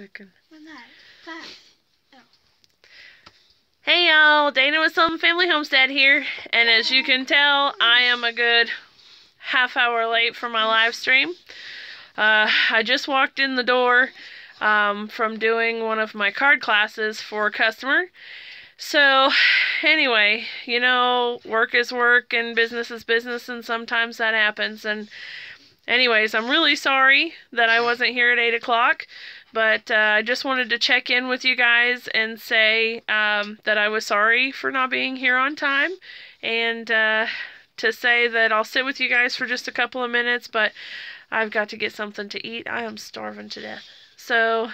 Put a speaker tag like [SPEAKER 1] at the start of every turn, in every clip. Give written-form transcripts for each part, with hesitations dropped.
[SPEAKER 1] clicking.
[SPEAKER 2] What's that? Fast. Oh.
[SPEAKER 1] Hey y'all, Dana with Sullivan Family Homestead here, and as you can tell, I am a good half hour late for my live stream. I just walked in the door from doing one of my card classes for a customer. So anyway, you know, work is work and business is business, and sometimes that happens. And anyways, I'm really sorry that I wasn't here at 8 o'clock. But I just wanted to check in with you guys and say that I was sorry for not being here on time, and to say that I'll sit with you guys for just a couple of minutes, but I've got to get something to eat. I am starving to death. So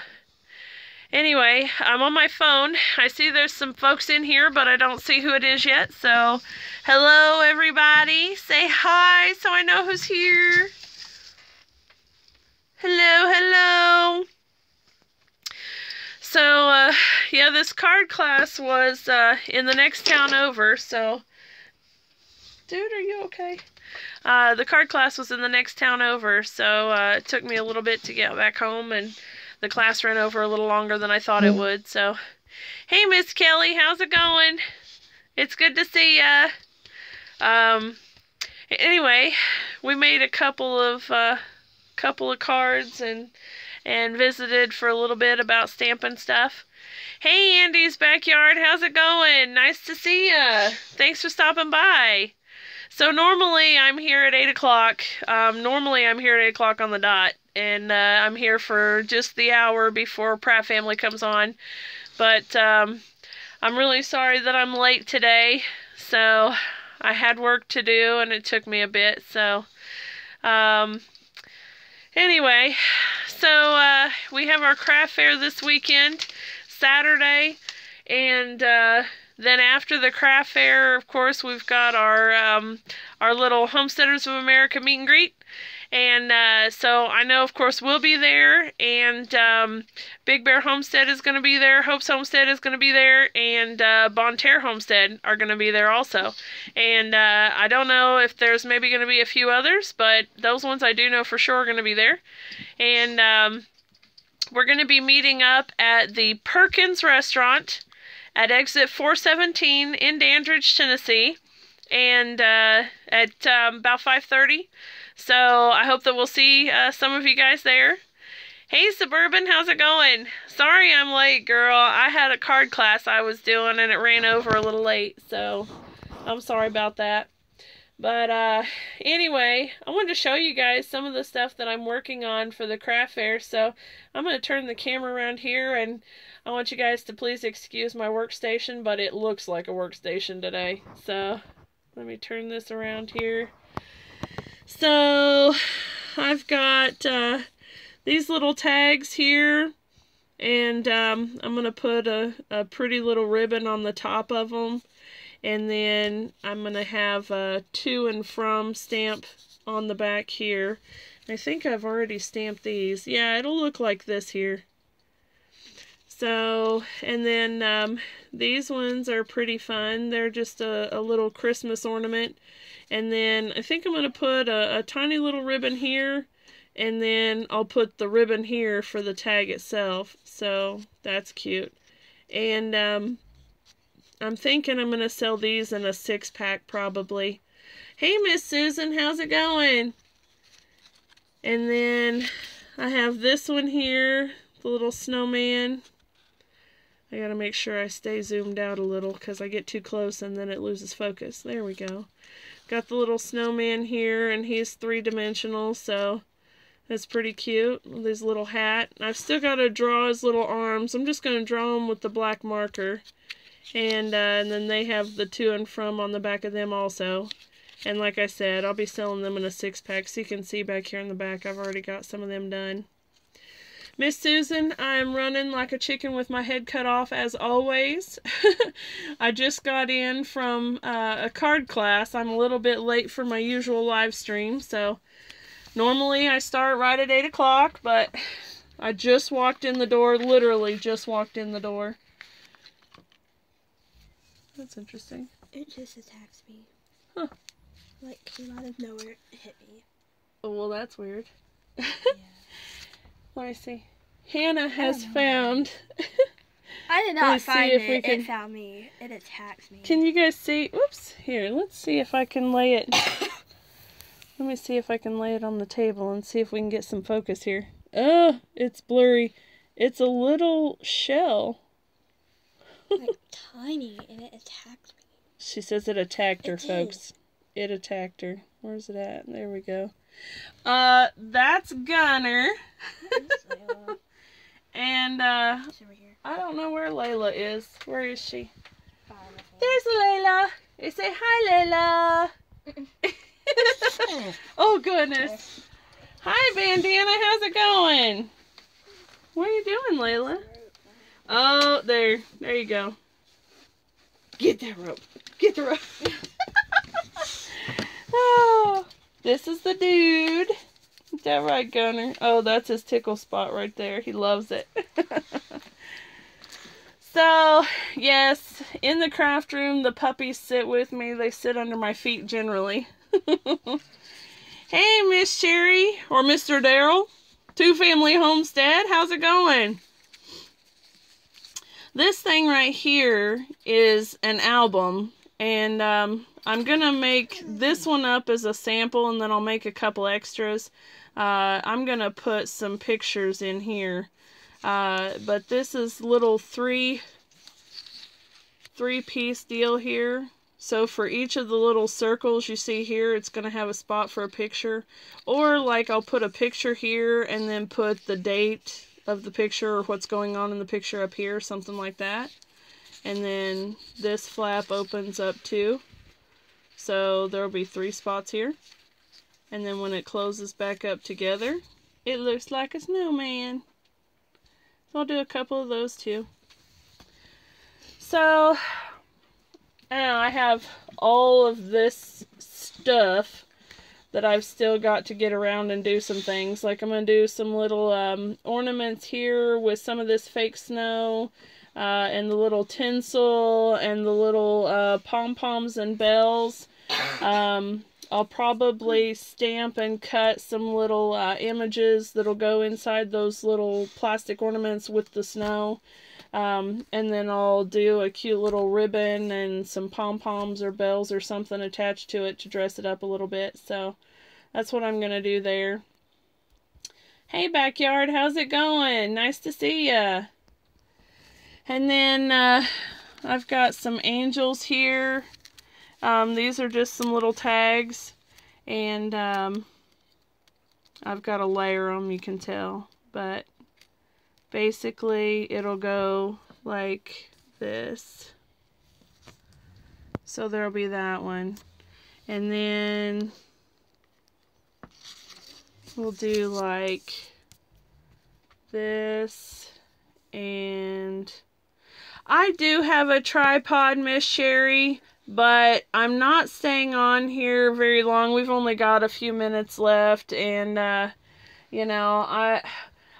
[SPEAKER 1] anyway, I'm on my phone. I see there's some folks in here, but I don't see who it is yet. So hello everybody. Say hi so I know who's here. Hello, hello. So, yeah, this card class was in the next town over, so... Dude, are you okay? The card class was in the next town over, so it took me a little bit to get back home, and the class ran over a little longer than I thought it would, so... Hey, Miss Kelly, how's it going? It's good to see ya. Anyway, we made a couple of cards, and visited for a little bit about stamping stuff. Hey, Andy's Backyard, how's it going? Nice to see ya. Thanks for stopping by. So normally I'm here at 8 o'clock. Normally I'm here at 8 o'clock on the dot, and I'm here for just the hour before Pratt Family comes on. But I'm really sorry that I'm late today. So I had work to do, and it took me a bit. So anyway, so we have our craft fair this weekend, Saturday, and then after the craft fair, of course, we've got our little Homesteaders of America meet and greet, and so I know, of course, we'll be there, and Big Bear Homestead is going to be there, Hope's Homestead is going to be there, and Bonterre Homestead are going to be there also. And I don't know if there's maybe going to be a few others, but those ones I do know for sure are going to be there. And we're going to be meeting up at the Perkins Restaurant at exit 417 in Dandridge, Tennessee, and at about 5:30. So I hope that we'll see some of you guys there. Hey, Suburban, how's it going? Sorry I'm late, girl. I had a card class I was doing, and it ran over a little late, so I'm sorry about that. But anyway, I wanted to show you guys some of the stuff that I'm working on for the craft fair. So I'm going to turn the camera around here, and I want you guys to please excuse my workstation, but it looks like a workstation today. So let me turn this around here. So I've got these little tags here, and I'm going to put a pretty little ribbon on the top of them. And then I'm going to have a to and from stamp on the back here. I think I've already stamped these. Yeah, it'll look like this here. So, and then these ones are pretty fun. They're just a little Christmas ornament. And then I think I'm going to put a tiny little ribbon here. And then I'll put the ribbon here for the tag itself. So, that's cute. And I'm thinking I'm going to sell these in a 6-pack probably. Hey, Miss Susan, how's it going? And then I have this one here, the little snowman. I got to make sure I stay zoomed out a little because I get too close and then it loses focus. There we go. Got the little snowman here, and he's 3-dimensional, so that's pretty cute with his little hat. I've still got to draw his little arms. I'm just going to draw them with the black marker. And then they have the to and from on the back of them also. And like I said, I'll be selling them in a 6-pack. So you can see back here in the back, I've already got some of them done. Miss Susan, I'm running like a chicken with my head cut off as always. I just got in from a card class. I'm a little bit late for my usual live stream. So normally I start right at 8 o'clock. But I just walked in the door, literally just walked in the door. That's interesting.
[SPEAKER 2] It just attacks me.
[SPEAKER 1] Huh.
[SPEAKER 2] Like, came out of nowhere, it hit me.
[SPEAKER 1] Oh, well, that's weird.
[SPEAKER 2] Yeah.
[SPEAKER 1] Let me see. Hannah has found.
[SPEAKER 2] I did not
[SPEAKER 1] Let's see
[SPEAKER 2] find
[SPEAKER 1] if
[SPEAKER 2] it.
[SPEAKER 1] we can-
[SPEAKER 2] It found me. It attacked me.
[SPEAKER 1] Can you guys see? Whoops. Here, let's see if I can lay it. Let me see if I can lay it on the table and see if we can get some focus here. Oh, it's blurry. It's a little shell.
[SPEAKER 2] Like tiny, and it attacked me.
[SPEAKER 1] She says it attacked her,
[SPEAKER 2] It did.
[SPEAKER 1] folks. It attacked her. Where's it at? There we go. That's Gunner. And,
[SPEAKER 2] It's over here.
[SPEAKER 1] I don't know where Layla is. Where is she? There's Layla. They say hi, Layla. Oh, goodness. Hi, Bandana. How's it going? What are you doing, Layla? Oh, there. There you go. Get that rope. Get the rope. Oh, this is the dude. Is that right, Gunner? Oh, that's his tickle spot right there. He loves it. So, yes, in the craft room, the puppies sit with me. They sit under my feet generally. Hey, Miss Sherry, or Mr. Darrell. Two Family Homestead. How's it going? This thing right here is an album, and I'm going to make this one up as a sample, and then I'll make a couple extras. I'm going to put some pictures in here. But this is little three-piece deal here. So for each of the little circles you see here, it's going to have a spot for a picture. Or like I'll put a picture here and then put the date of the picture or what's going on in the picture up here, something like that. And then this flap opens up too. So there'll be 3 spots here. And then when it closes back up together, it looks like a snowman. So I'll do a couple of those too. So, I have all of this stuff that I've still got to get around and do some things. Like I'm going to do some little ornaments here with some of this fake snow. And the little tinsel and the little pom-poms and bells. I'll probably stamp and cut some little images that'll go inside those little plastic ornaments with the snow. And then I'll do a cute little ribbon and some pom-poms or bells or something attached to it to dress it up a little bit. So that's what I'm going to do there. Hey, Backyard, how's it going? Nice to see ya. And then I've got some angels here. These are just some little tags, and I've got to layer them, you can tell, but basically it'll go like this. So there'll be that one, and then we'll do like this, and I do have a tripod, Miss Sherry. But I'm not staying on here very long. We've only got a few minutes left, and you know,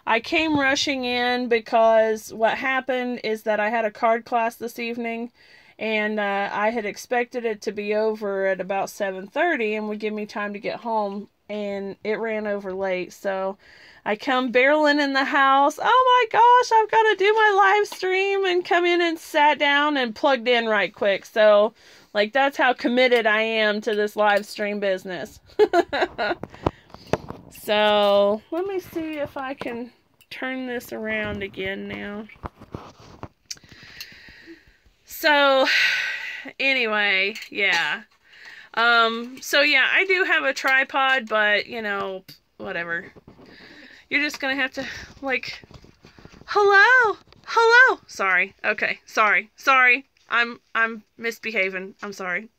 [SPEAKER 1] I came rushing in because what happened is that I had a card class this evening, and I had expected it to be over at about 7:30 and would give me time to get home, and it ran over late. So I come barreling in the house. Oh my gosh, I've got to do my live stream, and come in and sat down and plugged in right quick. So like, that's how committed I am to this live stream business. So let me see if I can turn this around again now. So anyway, yeah. So yeah, I do have a tripod, but you know, whatever. You're just gonna have to, like, hello, hello. Sorry. Okay. Sorry. I'm misbehaving. I'm sorry.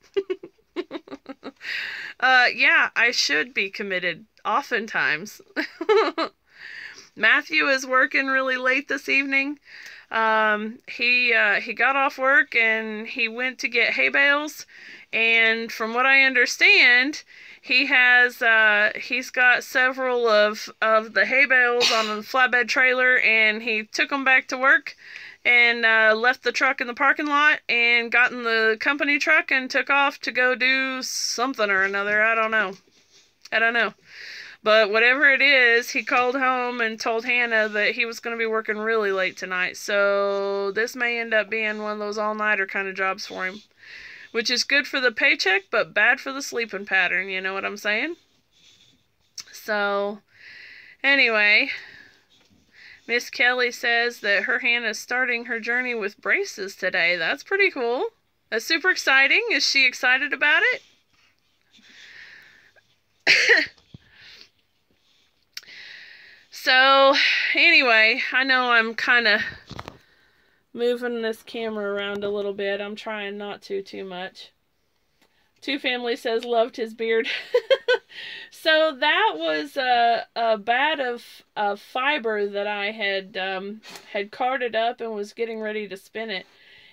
[SPEAKER 1] Yeah, I should be committed oftentimes. Matthew is working really late this evening. He got off work and he went to get hay bales, and from what I understand, he's got several of the hay bales on a flatbed trailer, and he took them back to work and left the truck in the parking lot and got in the company truck and took off to go do something or another. I don't know. But whatever it is, he called home and told Hannah that he was going to be working really late tonight. So this may end up being one of those all-nighter kind of jobs for him. Which is good for the paycheck, but bad for the sleeping pattern. You know what I'm saying? So, anyway, Miss Kelly says that her Hannah's starting her journey with braces today. That's pretty cool. That's super exciting. Is she excited about it? So, anyway, I know I'm kind of moving this camera around a little bit. I'm trying not to too much. Two Family says loved his beard. So that was a bat of fiber that I had carted up and was getting ready to spin it.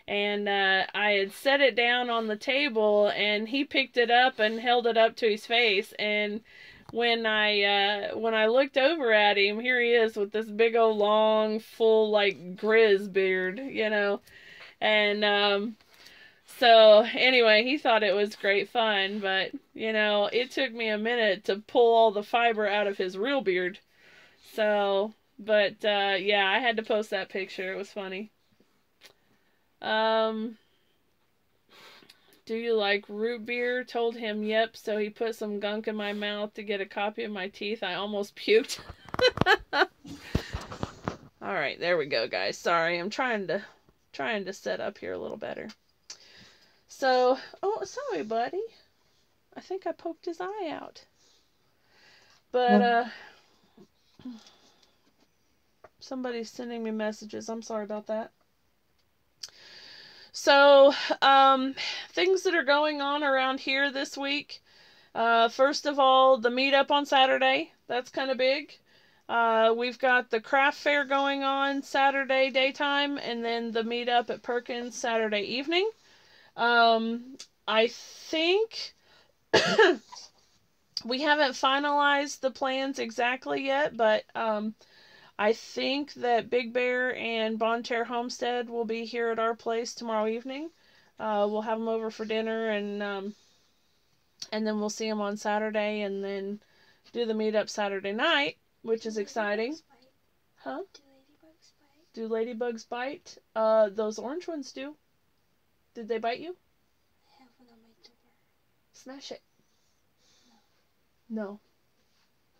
[SPEAKER 1] And I had set it down on the table, and he picked it up and held it up to his face. And when I looked over at him, here he is with this big old long, full, like, grizz beard, you know. And so anyway, he thought it was great fun, but you know, it took me a minute to pull all the fiber out of his real beard. So, but yeah, I had to post that picture. It was funny. Do you like root beer? Told him yep, so he put some gunk in my mouth to get a copy of my teeth. I almost puked. Alright, there we go, guys. Sorry, I'm trying to set up here a little better. So, oh, sorry, buddy. I think I poked his eye out. But, somebody's sending me messages. I'm sorry about that. So, things that are going on around here this week. First of all, the meetup on Saturday. That's kind of big. We've got the craft fair going on Saturday daytime, and then the meetup at Perkins Saturday evening. I think we haven't finalized the plans exactly yet, but I think that Big Bear and Bonterre Homestead will be here at our place tomorrow evening. We'll have them over for dinner, and then we'll see them on Saturday, and then do the meetup Saturday night, which is exciting. Huh? Do ladybugs bite? Those orange ones do. Did they bite you?
[SPEAKER 2] I have one on my door.
[SPEAKER 1] Smash it. No.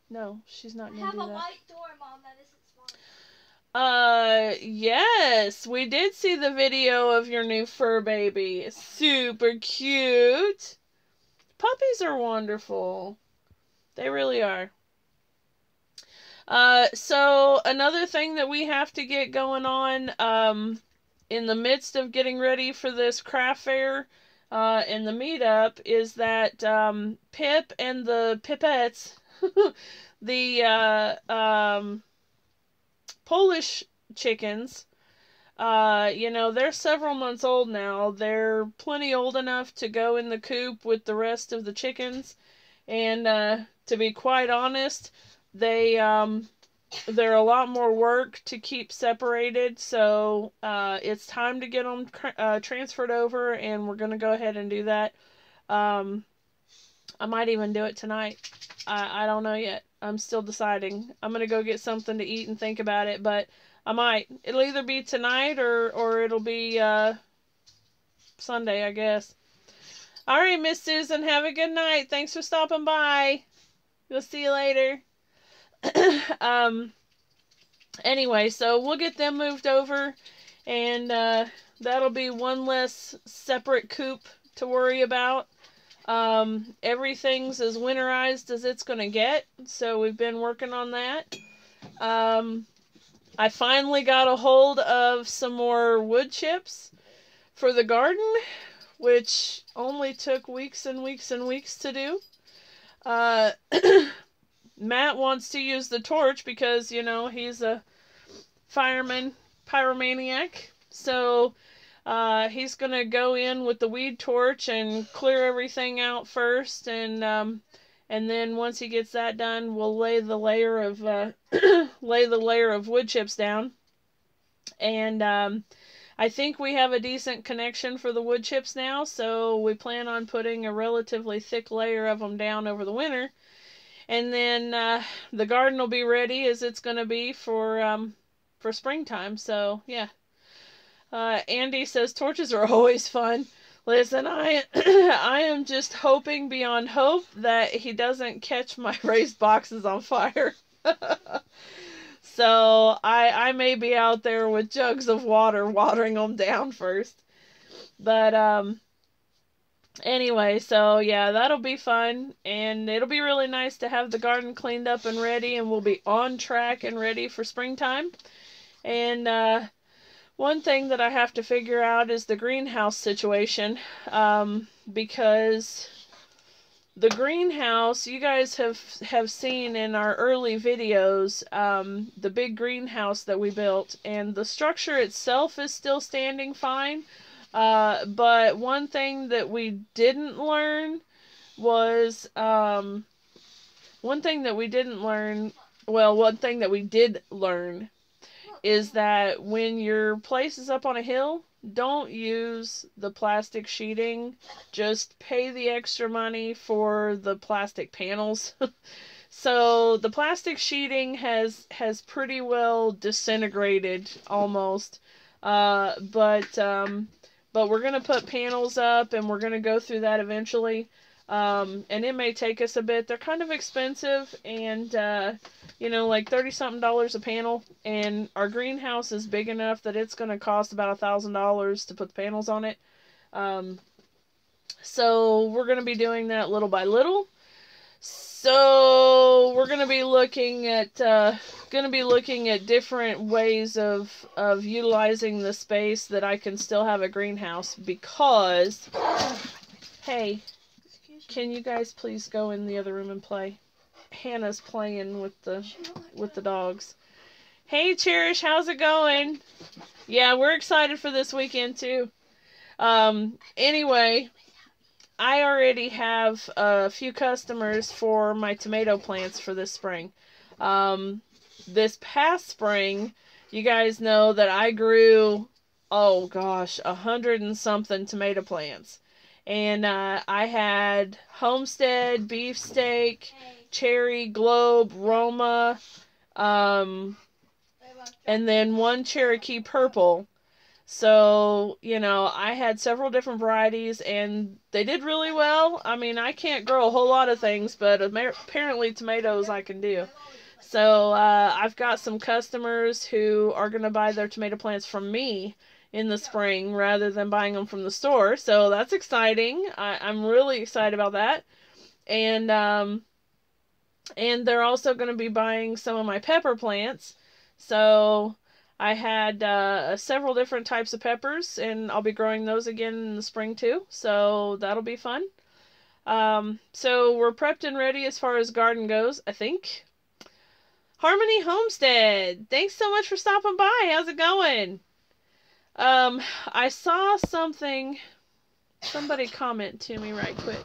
[SPEAKER 1] No, she's not gonna do that.
[SPEAKER 2] I have a white door, Mom, that isn't small.
[SPEAKER 1] Yes, we did see the video of your new fur baby. Super cute. Puppies are wonderful. They really are. So another thing that we have to get going on, in the midst of getting ready for this craft fair, and the meetup, is that, Pip and the Pipettes, the, Polish chickens, you know, they're several months old now. They're plenty old enough to go in the coop with the rest of the chickens. And, to be quite honest, they're a lot more work to keep separated. So, it's time to get them, transferred over, and we're going to go ahead and do that. I might even do it tonight. I don't know yet. I'm still deciding. I'm going to go get something to eat and think about it, but I might. It'll either be tonight or it'll be Sunday, I guess. All right, Miss Susan, have a good night. Thanks for stopping by. We'll see you later. Anyway, so we'll get them moved over, and that'll be one less separate coop to worry about. Everything's as winterized as it's gonna get, so we've been working on that. I finally got a hold of some more wood chips for the garden, which only took weeks and weeks and weeks to do. Matt wants to use the torch because, you know, he's a fireman, pyromaniac, so he's gonna go in with the weed torch and clear everything out first, and then once he gets that done, we'll lay the layer of wood chips down. And I think we have a decent connection for the wood chips now, so we plan on putting a relatively thick layer of them down over the winter. And then the garden will be ready as it's going to be for springtime. So, yeah. Andy says torches are always fun. Listen, I I am just hoping beyond hope that he doesn't catch my raised boxes on fire. So I may be out there with jugs of water watering them down first. But anyway, so yeah, that'll be fun, and it'll be really nice to have the garden cleaned up and ready, and we'll be on track and ready for springtime. And one thing that I have to figure out is the greenhouse situation, because the greenhouse, you guys have seen in our early videos, the big greenhouse that we built, and the structure itself is still standing fine. But one thing that we didn't learn was, one thing that we did learn is that when your place is up on a hill, don't use the plastic sheeting. Just pay the extra money for the plastic panels. So the plastic sheeting has pretty well disintegrated almost. But we're going to put panels up, and we're going to go through that eventually. And it may take us a bit. They're kind of expensive, and, like $30-something a panel. And our greenhouse is big enough that it's going to cost about $1,000 to put the panels on it. So we're going to be doing that little by little. So we're going to be looking at different ways of utilizing the space that I can still have a greenhouse, because, hey, can you guys please go in the other room and play? Hannah's playing with the dogs. Hey Cherish, how's it going? Yeah, we're excited for this weekend too. Anyway, I already have a few customers for my tomato plants for this spring. This past spring, you guys know that I grew, 100 and something tomato plants. And I had Homestead, Beefsteak, Cherry, Globe, Roma, and then one Cherokee Purple. So, I had several different varieties, and they did really well. I mean, I can't grow a whole lot of things, but apparently tomatoes I can do. So, I've got some customers who are going to buy their tomato plants from me in the spring rather than buying them from the store. So, that's exciting. I'm really excited about that. And they're also going to be buying some of my pepper plants. So I had several different types of peppers, and I'll be growing those again in the spring too. So that'll be fun. So we're prepped and ready as far as garden goes, I think. Harmony Homestead, thanks so much for stopping by. How's it going? I saw something. Somebody comment to me right quick.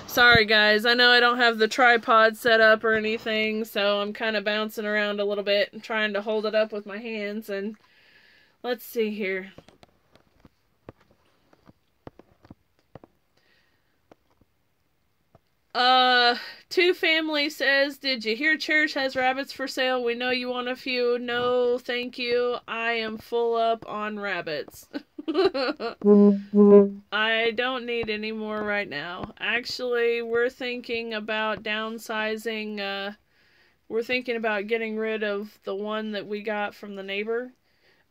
[SPEAKER 1] Sorry guys, I know I don't have the tripod set up or anything, so I'm kind of bouncing around a little bit and trying to hold it up with my hands. And let's see here. Two Family says, did you hear Cherish has rabbits for sale? We know you want a few. No, thank you. I am full up on rabbits. I don't need any more right now. Actually, we're thinking about downsizing. We're thinking about getting rid of the one that we got from the neighbor.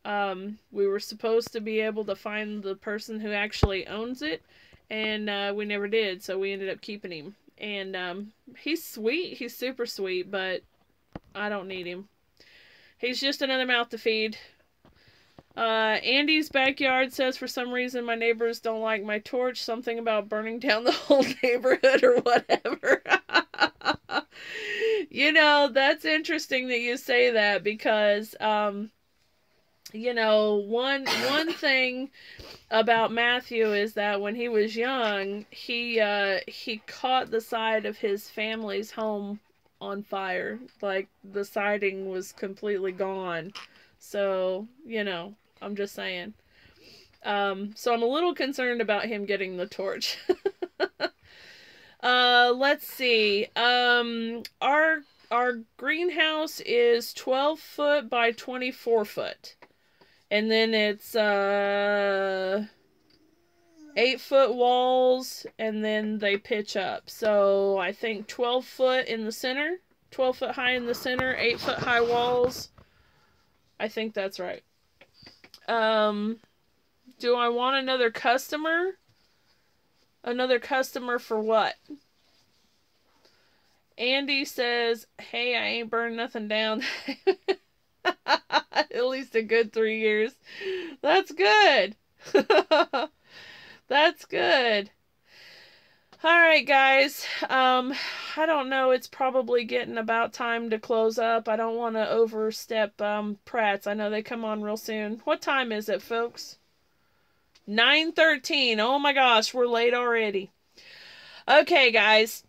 [SPEAKER 1] We were supposed to be able to find the person who actually owns it, and we never did, so we ended up keeping him. And he's sweet. He's super sweet, but I don't need him. He's just another mouth to feed. Andy's backyard says, for some reason my neighbors don't like my torch. Something about burning down the whole neighborhood or whatever. That's interesting that you say that, because one thing about Matthew is that when he was young, he caught the side of his family's home on fire. Like, the siding was completely gone. So, I'm just saying. So I'm a little concerned about him getting the torch. Let's see. Our greenhouse is 12 foot by 24 foot. And then it's 8-foot walls, and then they pitch up. So I think 12 foot in the center, 12 foot high in the center, 8-foot high walls. I think that's right. Do I want another customer? Another customer for what? Andy says, hey, I ain't burned nothing down. At least a good 3 years. That's good. That's good. Alright, guys. I don't know. It's probably getting about time to close up. I don't want to overstep Pratt's. I know they come on real soon. What time is it, folks? 9:13. Oh my gosh, we're late already. Okay, guys.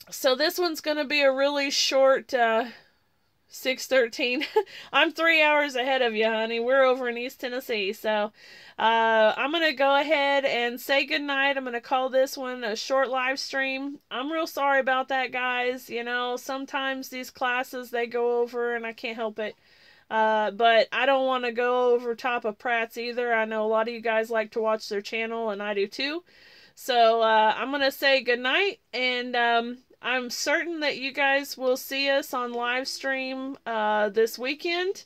[SPEAKER 1] So this one's going to be a really short 6:13. I'm 3 hours ahead of you, honey. We're over in East Tennessee. So I'm going to go ahead and say goodnight. I'm going to call this one a short live stream. I'm real sorry about that, guys. You know, sometimes these classes, they go over and I can't help it. But I don't want to go over top of Pratt's either. I know a lot of you guys like to watch their channel, and I do too. So I'm going to say goodnight, and I'm certain that you guys will see us on live stream this weekend.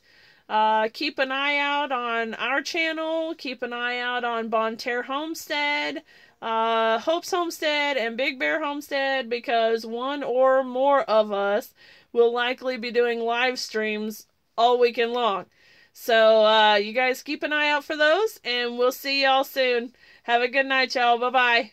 [SPEAKER 1] Keep an eye out on our channel. Keep an eye out on Bonterre Homestead, Hope's Homestead, and Big Bear Homestead, because one or more of us will likely be doing live streams all weekend long. So you guys keep an eye out for those, and we'll see y'all soon. Have a good night, y'all. Bye-bye.